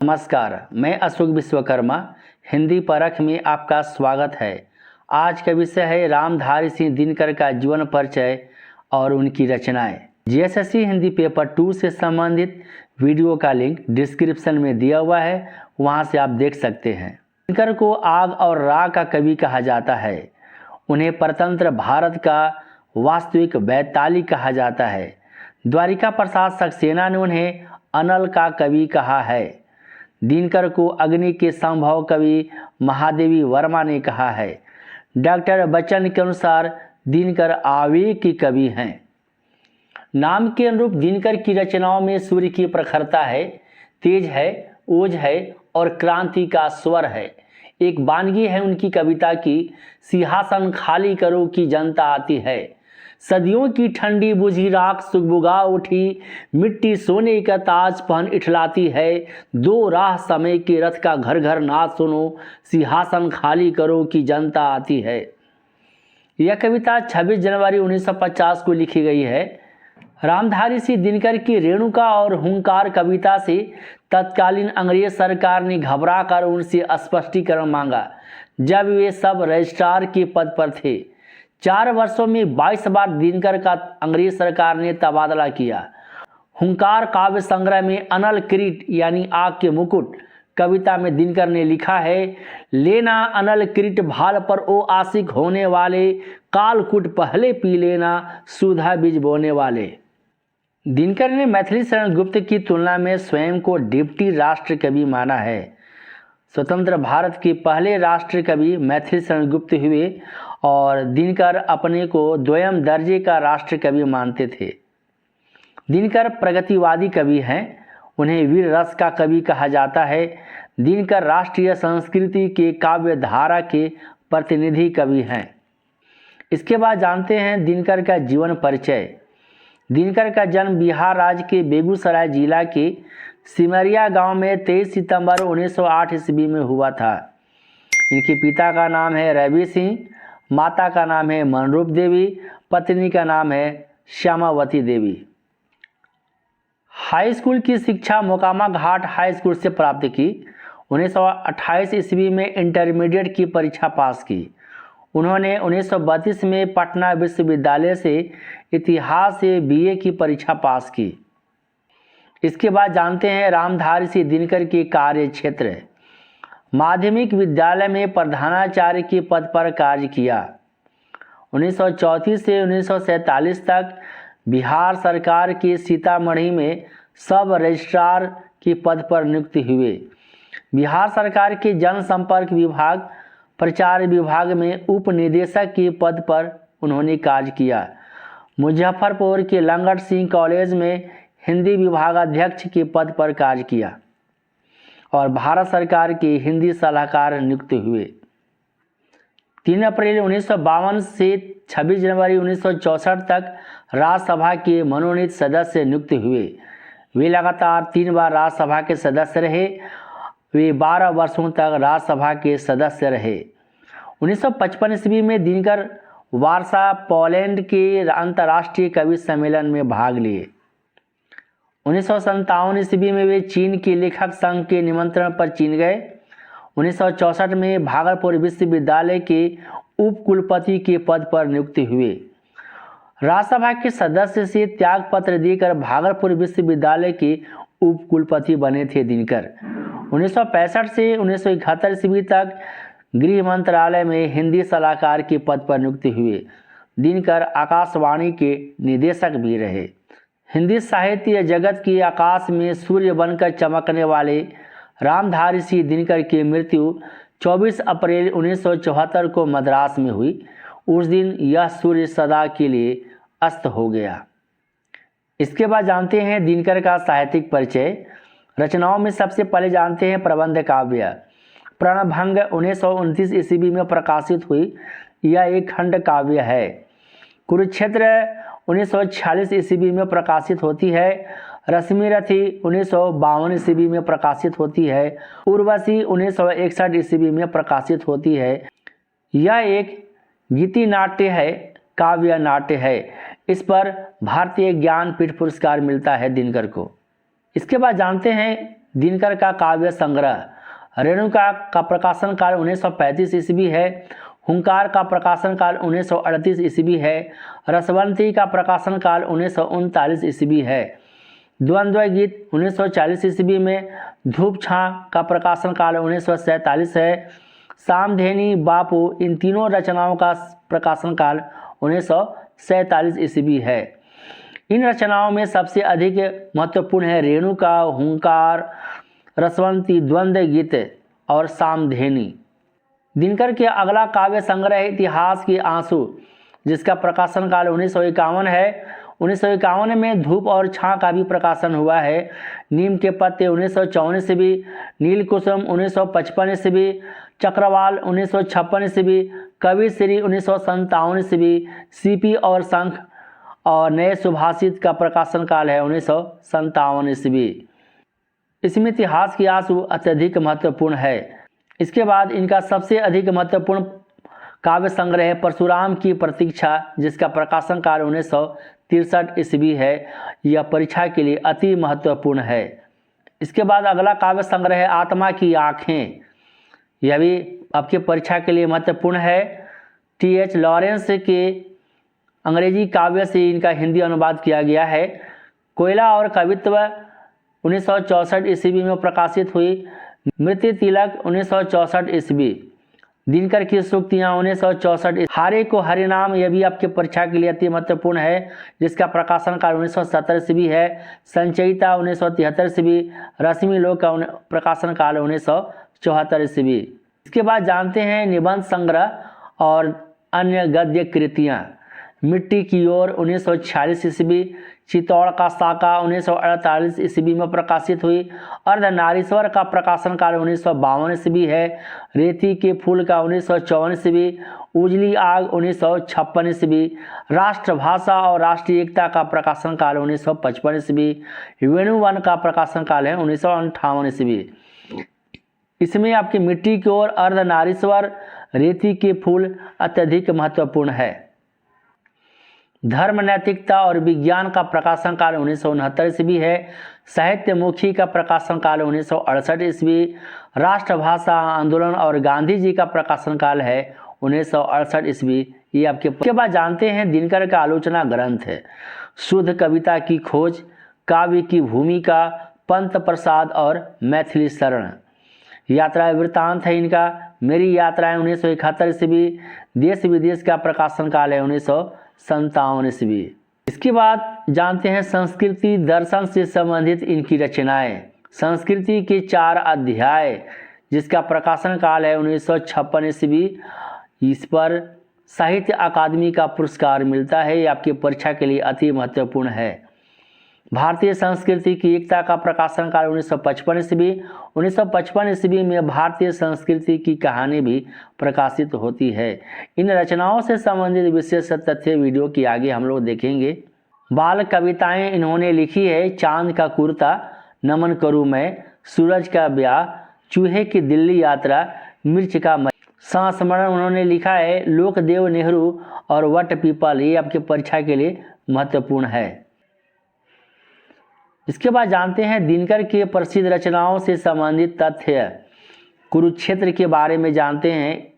नमस्कार, मैं अशोक विश्वकर्मा हिंदी परख में आपका स्वागत है। आज का विषय है रामधारी सिंह दिनकर का जीवन परिचय और उनकी रचनाएं। जीएसएससी हिंदी पेपर 2 से संबंधित वीडियो का लिंक डिस्क्रिप्शन में दिया हुआ है, वहां से आप देख सकते हैं। दिनकर को आग और राग का कवि कहा जाता है। उन्हें परतंत्र भारत का वास्तविक वैताली कहा जाता है। द्वारिका प्रसाद सक्सेना ने उन्हें अनल का कवि कहा है। दिनकर को अग्नि के संभव कवि महादेवी वर्मा ने कहा है। डॉक्टर बच्चन के अनुसार दिनकर आवेग के कवि हैं। नाम के अनुरूप दिनकर की रचनाओं में सूर्य की प्रखरता है, तेज है, ओज है और क्रांति का स्वर है। एक वानगी है उनकी कविता की, सिंहासन खाली करो की जनता आती है। सदियों की ठंडी बुझी राख सुगबुगा उठी, मिट्टी सोने का ताज पहन इठलाती है। दो राह समय के रथ का घर घर नाद सुनो, सिंहासन खाली करो की जनता आती है। यह कविता 26 जनवरी 1950 को लिखी गई है। रामधारी सिंह दिनकर की रेणुका और हुंकार कविता से तत्कालीन अंग्रेज सरकार ने घबरा कर उनसे स्पष्टीकरण मांगा, जब वे सब रजिस्ट्रार के पद पर थे। 4 वर्षों में 22 बार दिनकर का अंग्रेज सरकार ने तबादला किया। हुंकार काव्य संग्रह में अनल किरीट यानी आग के मुकुट कविता में दिनकर ने लिखा है, लेना अनल किरीट भाल पर ओ आशिक होने वाले, कालकूट पहले पी लेना सुधा बीज बोने वाले। दिनकर ने मैथिली शरण गुप्त की तुलना में स्वयं को डिप्टी राष्ट्र कवि माना है। स्वतंत्र भारत के पहले राष्ट्र कवि मैथिली शरण गुप्त हुए और दिनकर अपने को द्वयम दर्जे का राष्ट्र कवि मानते थे। दिनकर प्रगतिवादी कवि हैं। उन्हें वीर रस का कवि कहा जाता है। दिनकर राष्ट्रीय संस्कृति के काव्य धारा के प्रतिनिधि कवि हैं। इसके बाद जानते हैं दिनकर का जीवन परिचय। दिनकर का जन्म बिहार राज्य के बेगूसराय जिला के सिमरिया गांव में 23 सितंबर 1908 ईस्वी में हुआ था। इनके पिता का नाम है रवि सिंह, माता का नाम है मनरूप देवी, पत्नी का नाम है श्यामावती देवी। हाई स्कूल की शिक्षा मोकामा घाट हाई स्कूल से प्राप्त की। 1928 ईस्वी में इंटरमीडिएट की परीक्षा पास की। उन्होंने 1932 में पटना विश्वविद्यालय से इतिहास से बीए की परीक्षा पास की। इसके बाद जानते हैं रामधारी सिंह दिनकर के कार्य क्षेत्र। माध्यमिक विद्यालय में प्रधानाचार्य के पद पर कार्य किया। 1934 से 1947 तक बिहार सरकार के सीतामढ़ी में सब रजिस्ट्रार के पद पर नियुक्त हुए। बिहार सरकार के जनसंपर्क विभाग प्रचार विभाग में उप निदेशक के पद पर उन्होंने कार्य किया। मुजफ्फरपुर के लंगट सिंह कॉलेज में हिंदी विभागाध्यक्ष के पद पर कार्य किया और भारत सरकार के हिंदी सलाहकार नियुक्त हुए। 3 अप्रैल 1952 से 26 जनवरी 1964 तक राज्यसभा के मनोनीत सदस्य नियुक्त हुए। वे लगातार 3 बार राज्यसभा के सदस्य रहे। वे 12 वर्षों तक राज्यसभा के सदस्य रहे। 1955 ईस्वी में दिनकर वारसा पोलैंड के अंतर्राष्ट्रीय कवि सम्मेलन में भाग लिए। 1957 ईस्वी में वे चीन के लेखक संघ के निमंत्रण पर चीन गए। 1964 में भागलपुर विश्वविद्यालय के उप कुलपति के पद पर नियुक्त हुए। राज्यसभा के सदस्य से त्याग पत्र देकर भागलपुर विश्वविद्यालय के उप कुलपति बने थे दिनकर। 1965 से 1971 ईस्वी तक गृह मंत्रालय में हिंदी सलाहकार के पद पर नियुक्त हुए। दिनकर आकाशवाणी के निदेशक भी रहे। हिंदी साहित्य जगत के आकाश में सूर्य बनकर चमकने वाले रामधारी सिंह दिनकर की मृत्यु 24 अप्रैल 1974 को मद्रास में हुई। उस दिन यह सूर्य सदा के लिए अस्त हो गया। इसके बाद जानते हैं दिनकर का साहित्यिक परिचय। रचनाओं में सबसे पहले जानते हैं प्रबंध काव्य। प्रणभंग 1929 ईस्वी में प्रकाशित हुई। यह एक खंड काव्य है। कुरुक्षेत्र 1946 ईस्वी में प्रकाशित होती है। रश्मि रथी 1952 ईस्वी में प्रकाशित होती है। उर्वशी 1961 ईस्वी में प्रकाशित होती है। यह एक गीति नाट्य है, काव्य नाट्य है। इस पर भारतीय ज्ञानपीठ पुरस्कार मिलता है दिनकर को। इसके बाद जानते हैं दिनकर का काव्य संग्रह। रेणुका का प्रकाशन काल 1935 ईस्वी है। हुंकार का प्रकाशन काल 1938 ईस्वी है। रसवंती का प्रकाशन काल 1939 ईस्वी है। द्वंद्व गीत 1940 ईस्वी में। धूप छां का प्रकाशन काल 1947 है। सामधेनी, बापू, इन तीनों रचनाओं का प्रकाशन काल 1947 ईस्वी है। इन रचनाओं में सबसे अधिक महत्वपूर्ण है रेणुका, हुंकार, रसवंती, द्वंद्व गीत और सामधेनी। दिनकर के अगला काव्य संग्रह है इतिहास के आंसू, जिसका प्रकाशन काल 1951 है। 1951 में धूप और छां का भी प्रकाशन हुआ है। नीम के पत्ते 1954 ईस्वी, नीलकुसुम 1955 ईस्वी, चक्रवाल 1956 ईस्वी, कविश्री 1957 ईस्वी, सीपी और शंख और नए सुभाषित का प्रकाशन काल है 1957 ईस्वी। इसमें इतिहास की आंसू अत्यधिक महत्वपूर्ण है। इसके बाद इनका सबसे अधिक महत्वपूर्ण काव्य संग्रह है परशुराम की प्रतीक्षा, जिसका प्रकाशन काल 1963 ईस्वी है। यह परीक्षा के लिए अति महत्वपूर्ण है। इसके बाद अगला काव्य संग्रह है आत्मा की आँखें। यह भी आपके परीक्षा के लिए महत्वपूर्ण है। टी.एच. लॉरेंस के अंग्रेजी काव्य से इनका हिंदी अनुवाद किया गया है। कोयला और कवित्व 1964 ईस्वी में प्रकाशित हुई। मृत्यु तिलक 1964 ईस्वी। दिनकर की सूक्तियाँ 1964। हारे को हरिनाम, यह भी आपके परीक्षा के लिए अति महत्वपूर्ण है, जिसका प्रकाशन काल 1970 ईस्वी है। संचयिता 1973 ईस्वी। रश्मि लोक का प्रकाशन काल 1974 ईस्वी। इसके बाद जानते हैं निबंध संग्रह और अन्य गद्य कृतियाँ। मिट्टी की ओर 1946 ईस्वी। चित्तौड़ का साका 1948 ईस्वी में प्रकाशित हुई। अर्धनारीश्वर का प्रकाशन काल 1952 ईस्वी है। रेती के फूल का 1954 ईस्वी। उजली आग 1956 ईस्वी। राष्ट्रभाषा और राष्ट्रीय एकता का प्रकाशन काल 1955 ईस्वी। वेणुवन का प्रकाशन काल है 1958 ईस्वी। इसमें आपकी मिट्टी की ओर, अर्धनारीश्वर, रेती के फूल अत्यधिक महत्वपूर्ण है। धर्म, नैतिकता और विज्ञान का प्रकाशन काल 1969 ईस्वी है। साहित्यमुखी का प्रकाशन काल 1968 ईस्वी। राष्ट्रभाषा आंदोलन और गांधी जी का प्रकाशन काल है 1968 ईस्वी। ये आपके बाद जानते हैं दिनकर का आलोचना ग्रंथ है शुद्ध कविता की खोज, काव्य की भूमिका, पंत प्रसाद और मैथिली शरण। यात्रा वृत्तांत है इनका। मेरी यात्राएं 1971 ईस्वी। देश विदेश का प्रकाशन काल है 1957 ईस्वी। इसके बाद जानते हैं संस्कृति दर्शन से संबंधित इनकी रचनाएं। संस्कृति के 4 अध्याय, जिसका प्रकाशन काल है 1956 ईस्वी। इस पर साहित्य अकादमी का पुरस्कार मिलता है। ये आपकी परीक्षा के लिए अति महत्वपूर्ण है। भारतीय संस्कृति की एकता का प्रकाशन काल 1955 ईस्वी। 1955 ईस्वी में भारतीय संस्कृति की कहानी भी प्रकाशित होती है। इन रचनाओं से संबंधित विशेष तथ्य वीडियो के आगे हम लोग देखेंगे। बाल कविताएं इन्होंने लिखी है। चांद का कुर्ता, नमन करूं मैं, सूरज का ब्याह, चूहे की दिल्ली यात्रा, मिर्च का संस्मरण उन्होंने लिखा है। लोकदेव नेहरू और वट पीपल, ये आपके परीक्षा के लिए महत्वपूर्ण है। इसके बाद जानते हैं दिनकर के प्रसिद्ध रचनाओं से संबंधित तथ्य। कुरुक्षेत्र के बारे में जानते हैं।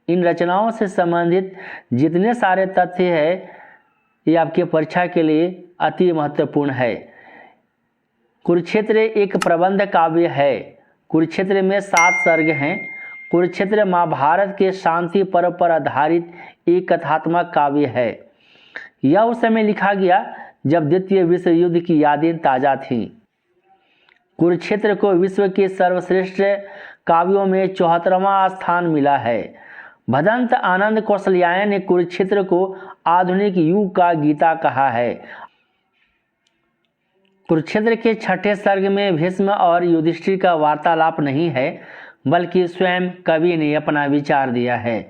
इन रचनाओं से संबंधित जितने सारे तथ्य हैं, ये आपके परीक्षा के लिए अति महत्वपूर्ण है। कुरुक्षेत्र एक प्रबंध काव्य है। कुरुक्षेत्र में 7 सर्ग हैं। कुरुक्षेत्र महाभारत के शांति पर्व पर आधारित एक कथात्मक काव्य है। यह उस समय लिखा गया जब द्वितीय विश्व युद्ध की यादें ताज़ा थीं। कुरुक्षेत्र को विश्व के सर्वश्रेष्ठ काव्यों में 74वां स्थान मिला है। भदंत आनंद कौशल्यायन ने कुरुक्षेत्र को आधुनिक युग का गीता कहा है। कुरुक्षेत्र के 6ठे सर्ग में भीष्म और युधिष्ठिर का वार्तालाप नहीं है, बल्कि स्वयं कवि ने अपना विचार दिया है।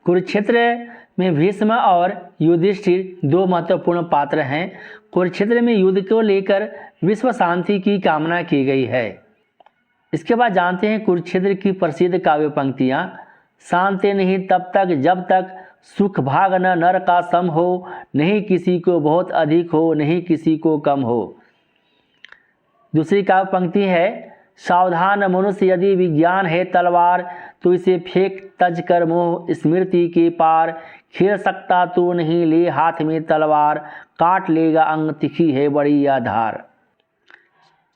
कुरुक्षेत्र में भीष्म और युधिष्ठिर 2 महत्वपूर्ण पात्र हैं। कुरुक्षेत्र में युद्ध को लेकर विश्व शांति की कामना की गई है। इसके बाद जानते हैं कुरुक्षेत्र की प्रसिद्ध काव्य पंक्तियाँ। शांति नहीं तब तक जब तक सुख भाग न नर का सम हो, नहीं किसी को बहुत अधिक हो, नहीं किसी को कम हो। दूसरी काव्य पंक्ति है, सावधान मनुष्य, यदि विज्ञान है तलवार, तो इसे फेंक तज कर मोह स्मृति के पार। खेल सकता तो नहीं, ले हाथ में तलवार, काट लेगा अंग, तिखी है बड़ी यह धार।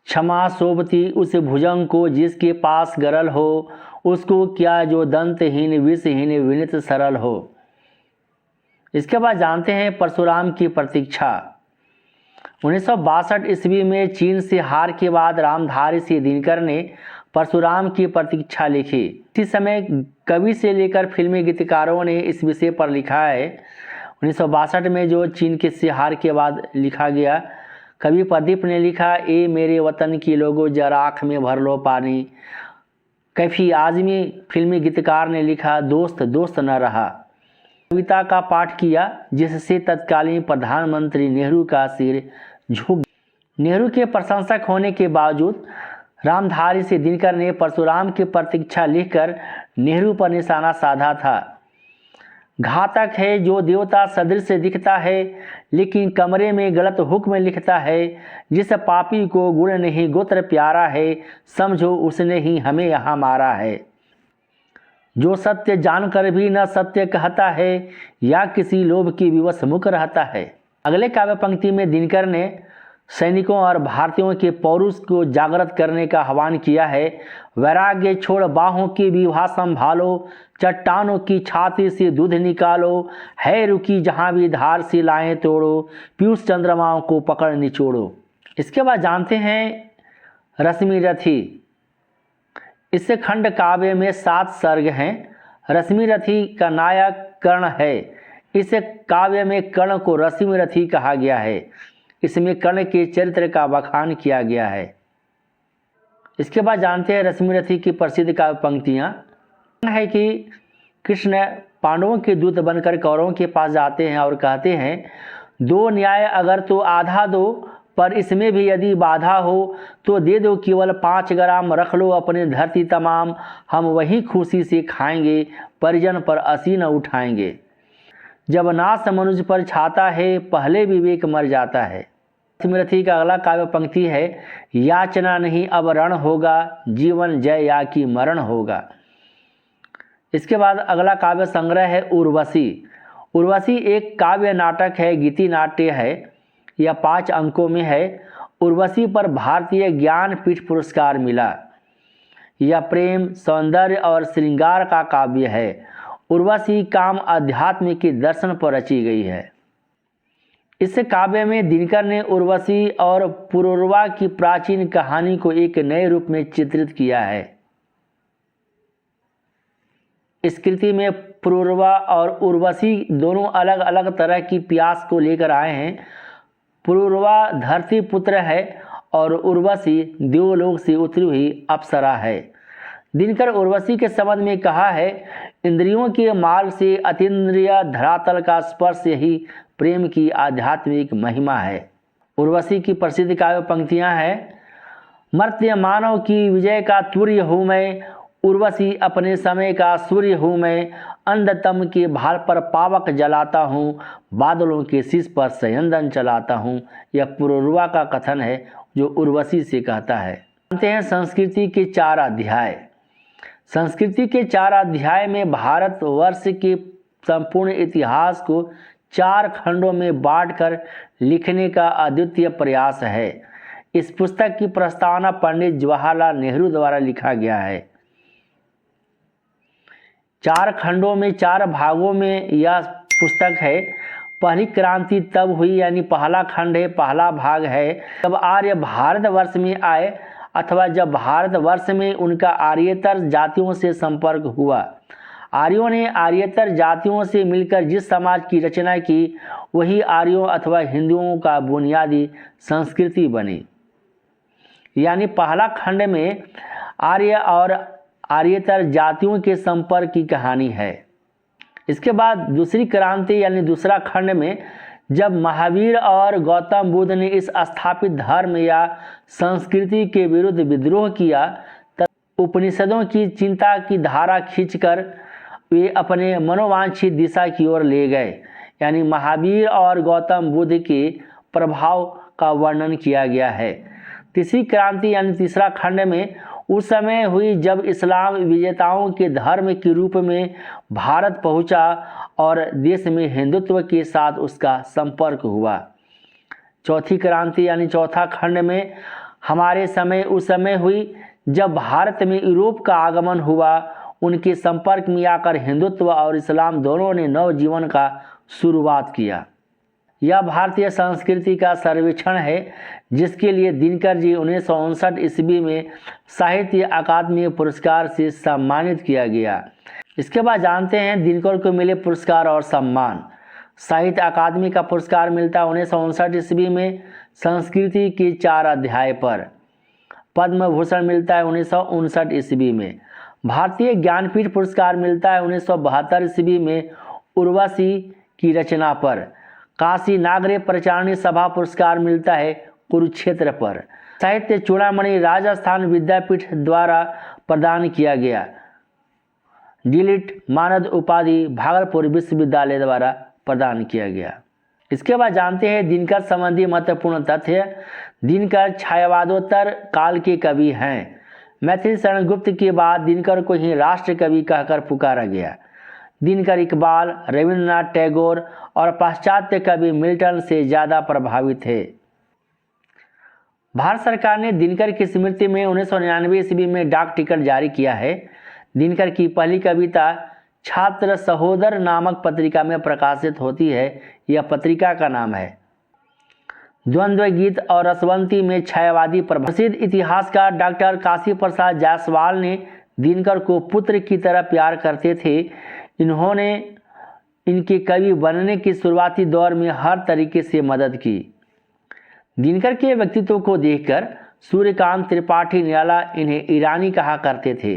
क्षमा सोबती उस भुजंग को, जिसके पास गरल हो, उसको क्या जो दंतहीन विषहीन विनित सरल हो। इसके बाद जानते हैं परशुराम की प्रतीक्षा। 1962 ईस्वी में चीन से हार के बाद रामधारी सिंह दिनकर ने परशुराम की प्रतीक्षा लिखी। इसी समय कवि से लेकर फिल्मी गीतकारों ने इस विषय पर लिखा है। 1962 में जो चीन के से हार के बाद लिखा गया, कवि प्रदीप ने लिखा, ए मेरे वतन की लोगों जरा आँख में भर लो पानी। कैफी आजमी फिल्मी गीतकार ने लिखा, दोस्त दोस्त न रहा। कविता का पाठ किया, जिससे तत्कालीन प्रधानमंत्री नेहरू का सिर झुक। नेहरू के प्रशंसक होने के बावजूद रामधारी सिंह दिनकर ने परशुराम की प्रतीक्षा लिखकर नेहरू पर निशाना साधा था। घातक है जो देवता सदृश दिखता है, लेकिन कमरे में गलत हुक्म लिखता है। जिस पापी को गुण नहीं गोत्र प्यारा है, समझो उसने ही हमें यहाँ मारा है। जो सत्य जानकर भी न सत्य कहता है, या किसी लोभ की विवश मुख रहता है। अगले काव्य पंक्ति में दिनकर ने सैनिकों और भारतीयों के पौरुष को जागृत करने का आह्वान किया है। वैराग्य छोड़ बाहों की विवाह संभालो, चट्टानों की छाती से दूध निकालो, है रुकी जहाँ भी धार से लाएं तोड़ो, पीयूष चंद्रमाओं को पकड़ निचोड़ो। इसके बाद जानते हैं रश्मि रथी। इस खंड काव्य में 7 सर्ग हैं। रश्मि रथी का नायक कर्ण है। इस काव्य में कर्ण को रश्मि रथी कहा गया है। इसमें कर्ण के चरित्र का बखान किया गया है। इसके बाद जानते हैं रश्मि रथी की प्रसिद्ध काव्य पंक्तियाँ है कि कृष्ण पांडवों के दूत बनकर कौरवों के पास जाते हैं और कहते हैं, दो न्याय अगर तो आधा दो, पर इसमें भी यदि बाधा हो तो दे दो केवल 5 ग्राम, रख लो अपने धरती तमाम, हम वही खुशी से खाएंगे, परिजन पर असी न उठाएंगे। जब नाश मनुष्य पर छाता है, पहले विवेक मर जाता है। रश्मि रथी का अगला काव्य पंक्ति है, याचना नहीं अब रण होगा, जीवन जय या कि मरण होगा। इसके बाद अगला काव्य संग्रह है उर्वशी। उर्वशी एक काव्य नाटक है, गीति नाट्य है। यह 5 अंकों में है। उर्वशी पर भारतीय ज्ञानपीठ पुरस्कार मिला। यह प्रेम, सौंदर्य और श्रृंगार का काव्य है। उर्वशी काम अध्यात्म के दर्शन पर रची गई है। इस काव्य में दिनकर ने उर्वशी और पुरूरवा की प्राचीन कहानी को एक नए रूप में चित्रित किया है। इस कृति में पुरूरवा और उर्वशी दोनों अलग अलग तरह की प्यास को लेकर आए हैं। पुरूरवा धरती पुत्र है और उर्वशी देवलोक से उतरी हुई अप्सरा है। दिनकर उर्वशी के संबंध में कहा है, इंद्रियों के मार्ग से अतीन्द्रिय धरातल का स्पर्श ही प्रेम की आध्यात्मिक महिमा है। उर्वशी की प्रसिद्ध काव्य पंक्तियां हैं, मर्त्य मानव की विजय का तुर्य हूँ मैं, उर्वशी अपने समय का सूर्य हूँ मैं, अंधतम के भाल पर पावक जलाता हूँ, बादलों के शीश पर संयंदन चलाता हूँ। यह पुरूरवा का कथन है जो उर्वशी से कहता है। जानते हैं संस्कृति के 4 अध्याय। संस्कृति के 4 अध्याय में भारतवर्ष के संपूर्ण इतिहास को 4 खंडों में बांटकर लिखने का अद्वितीय प्रयास है। इस पुस्तक की प्रस्तावना पंडित जवाहरलाल नेहरू द्वारा लिखा गया है। 4 खंडों में 4 भागों में यह पुस्तक है। पहली क्रांति तब हुई, यानी पहला खंड है, पहला भाग है, जब आर्य भारतवर्ष में आए अथवा जब भारतवर्ष में उनका आर्येतर जातियों से संपर्क हुआ। आर्यों ने आर्येतर जातियों से मिलकर जिस समाज की रचना की, वही आर्यों अथवा हिंदुओं का बुनियादी संस्कृति बनी। यानी पहला खंड में आर्य और आर्येतर जातियों के संपर्क की कहानी है। इसके बाद दूसरी क्रांति यानी दूसरा खंड में जब महावीर और गौतम बुद्ध ने इस स्थापित धर्म या संस्कृति के विरुद्ध विद्रोह किया, तब उपनिषदों की चिंता की धारा खींचकर वे अपने मनोवांछित दिशा की ओर ले गए। यानी महावीर और गौतम बुद्ध के प्रभाव का वर्णन किया गया है। तीसरी क्रांति यानी तीसरा खंड में उस समय हुई जब इस्लाम विजेताओं के धर्म के रूप में भारत पहुंचा और देश में हिंदुत्व के साथ उसका संपर्क हुआ। चौथी क्रांति यानी चौथा खंड में हमारे समय उस समय हुई जब भारत में यूरोप का आगमन हुआ। उनके संपर्क में आकर हिंदुत्व और इस्लाम दोनों ने नव जीवन का शुरुआत किया। यह भारतीय संस्कृति का सर्वेक्षण है जिसके लिए दिनकर जी 1959 ईस्वी में साहित्य अकादमी पुरस्कार से सम्मानित किया गया। इसके बाद जानते हैं दिनकर को मिले पुरस्कार और सम्मान। साहित्य अकादमी का पुरस्कार मिलता है 1959 ईस्वी में संस्कृति के 4 अध्याय पर। पद्म भूषण मिलता है 1959 ईस्वी में। भारतीय ज्ञानपीठ पुरस्कार मिलता है 1972 ईस्वी में उर्वशी की रचना पर। काशी नागरे प्रचारणी सभा पुरस्कार मिलता है कुरुक्षेत्र पर। साहित्य चूड़ामणि राजस्थान विद्यापीठ द्वारा प्रदान किया गया। डिलिट मानद उपाधि भागलपुर विश्वविद्यालय द्वारा प्रदान किया गया। इसके बाद जानते हैं दिनकर संबंधी महत्वपूर्ण तथ्य। दिनकर छायावादोत्तर काल के कवि हैं। मैथिली शरण गुप्त के बाद दिनकर को ही राष्ट्र कवि कहकर पुकारा गया। दिनकर इकबाल, रविंद्रनाथ टैगोर और पाश्चात्य कवि मिल्टन से ज़्यादा प्रभावित थे। भारत सरकार ने दिनकर की स्मृति में 1999 ईस्वी में डाक टिकट जारी किया है। दिनकर की पहली कविता छात्र सहोदर नामक पत्रिका में प्रकाशित होती है। यह पत्रिका का नाम है। द्वंद्व गीत और रसवंती में छायावादी प्रसिद्ध इतिहासकार डॉक्टर काशी प्रसाद जायसवाल ने दिनकर को पुत्र की तरह प्यार करते थे। इन्होंने इनके कवि बनने की शुरुआती दौर में हर तरीके से मदद की। दिनकर के व्यक्तित्व को देखकर सूर्यकांत त्रिपाठी निराला इन्हें ईरानी कहा करते थे।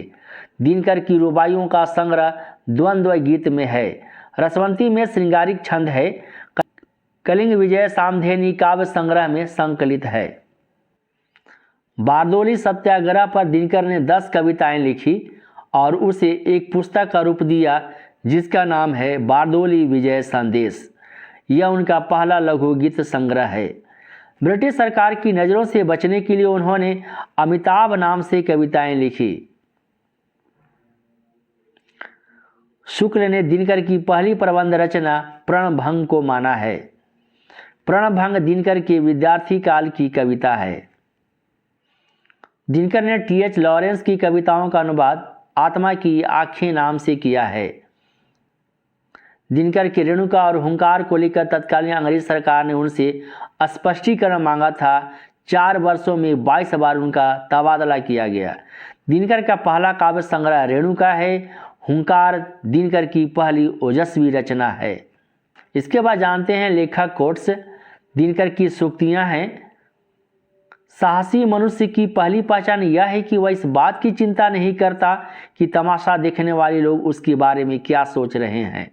दिनकर की रुबाइयों का संग्रह द्वंद्व गीत में है। रसवंती में श्रृंगारिक छंद है। कलिंग विजय सामधेनी काव्य संग्रह में संकलित है। बारदोली सत्याग्रह पर दिनकर ने 10 कविताएं लिखी और उसे एक पुस्तक का रूप दिया जिसका नाम है बारदोली विजय संदेश। यह उनका पहला लघु गीत संग्रह है। ब्रिटिश सरकार की नज़रों से बचने के लिए उन्होंने अमिताभ नाम से कविताएं लिखी। शुक्ल ने दिनकर की पहली प्रबंध रचना प्रणभंग को माना है। प्रणभंग दिनकर के विद्यार्थी काल की कविता है। दिनकर ने टी.एच. लॉरेंस की कविताओं का अनुवाद आत्मा की आँखें नाम से किया है। दिनकर के रेणुका और हुंकार को लेकर तत्कालीन अंग्रेज सरकार ने उनसे स्पष्टीकरण मांगा था। 4 वर्षों में 22 बार उनका तबादला किया गया। दिनकर का पहला काव्य संग्रह रेणुका है। हुंकार दिनकर की पहली ओजस्वी रचना है। इसके बाद जानते हैं लेखक कोट्स। दिनकर की सूक्तियाँ हैं। साहसी मनुष्य की पहली पहचान यह है कि वह इस बात की चिंता नहीं करता कि तमाशा देखने वाले लोग उसके बारे में क्या सोच रहे हैं।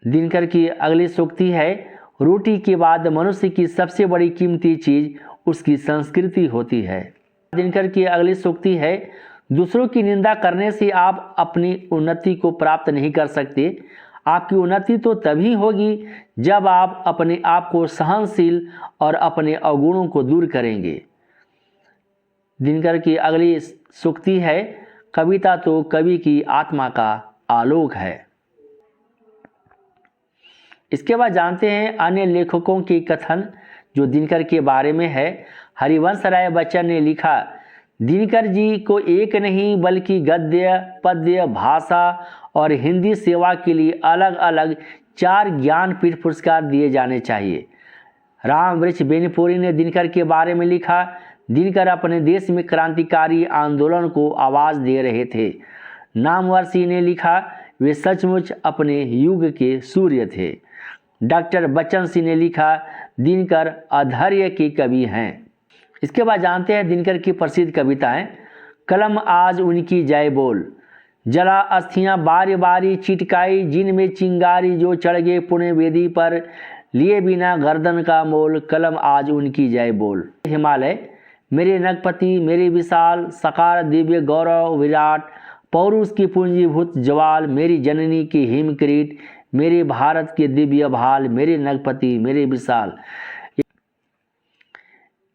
दिनकर की अगली सूक्ति है, रोटी के बाद मनुष्य की सबसे बड़ी कीमती चीज उसकी संस्कृति होती है। दिनकर की अगली सूक्ति है, दूसरों की निंदा करने से आप अपनी उन्नति को प्राप्त नहीं कर सकते। आपकी उन्नति तो तभी होगी जब आप अपने आप को सहनशील और अपने अवगुणों को दूर करेंगे। दिनकर की अगली सूक्ति है, कविता तो कवि की आत्मा का आलोक है। इसके बाद जानते हैं अन्य लेखकों के कथन जो दिनकर के बारे में है। हरिवंश राय बच्चन ने लिखा, दिनकर जी को एक नहीं बल्कि गद्य, पद्य, भाषा और हिंदी सेवा के लिए अलग अलग 4 ज्ञानपीठ पुरस्कार दिए जाने चाहिए। राम वृक्ष बेनीपुरी ने दिनकर के बारे में लिखा, दिनकर अपने देश में क्रांतिकारी आंदोलन को आवाज़ दे रहे थे। नामवर सिंह ने लिखा, वे सचमुच अपने युग के सूर्य थे। डॉक्टर बच्चन सिंह ने लिखा, दिनकर अधैर्य के कवि हैं। इसके बाद जानते हैं दिनकर की प्रसिद्ध कविताएं। कलम आज उनकी जय बोल, जला अस्थियां बारी बारी चिटकाई, जिनमें चिंगारी जो चढ़ गए पुण्य वेदी पर, लिए बिना गर्दन का मोल, कलम आज उनकी जय बोल। हिमालय, मेरे नगपति मेरे विशाल, सकार दिव्य गौरव विराट, पौरुष की पूंजीभूत ज्वाल, मेरी जननी की हिमकिरीट, मेरे भारत के दिव्य भाल, मेरे नगपति मेरे विशाल।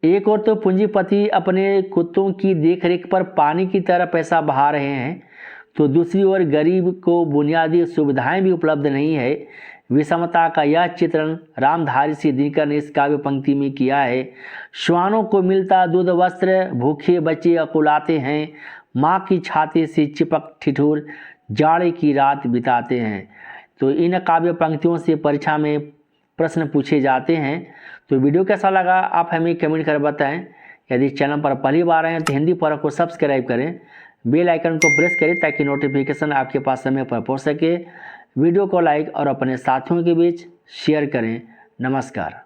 एक और तो पूंजीपति अपने कुत्तों की देखरेख पर पानी की तरह पैसा बहा रहे हैं, तो दूसरी ओर गरीब को बुनियादी सुविधाएं भी उपलब्ध नहीं है। विषमता का यह चित्रण रामधारी सिंह दिनकर ने इस काव्य पंक्ति में किया है। श्वानों को मिलता दूध वस्त्र, भूखे बच्चे अकुलाते हैं, माँ की छाती से चिपक ठिठुर जाड़े की रात बिताते हैं। तो इन काव्य पंक्तियों से परीक्षा में प्रश्न पूछे जाते हैं। तो वीडियो कैसा लगा आप हमें कमेंट कर बताएं। यदि चैनल पर पहली बार आए हैं तो हिंदी परख को सब्सक्राइब करें, बेल आइकन को प्रेस करें ताकि नोटिफिकेशन आपके पास समय पर पहुंच सके। वीडियो को लाइक और अपने साथियों के बीच शेयर करें। नमस्कार।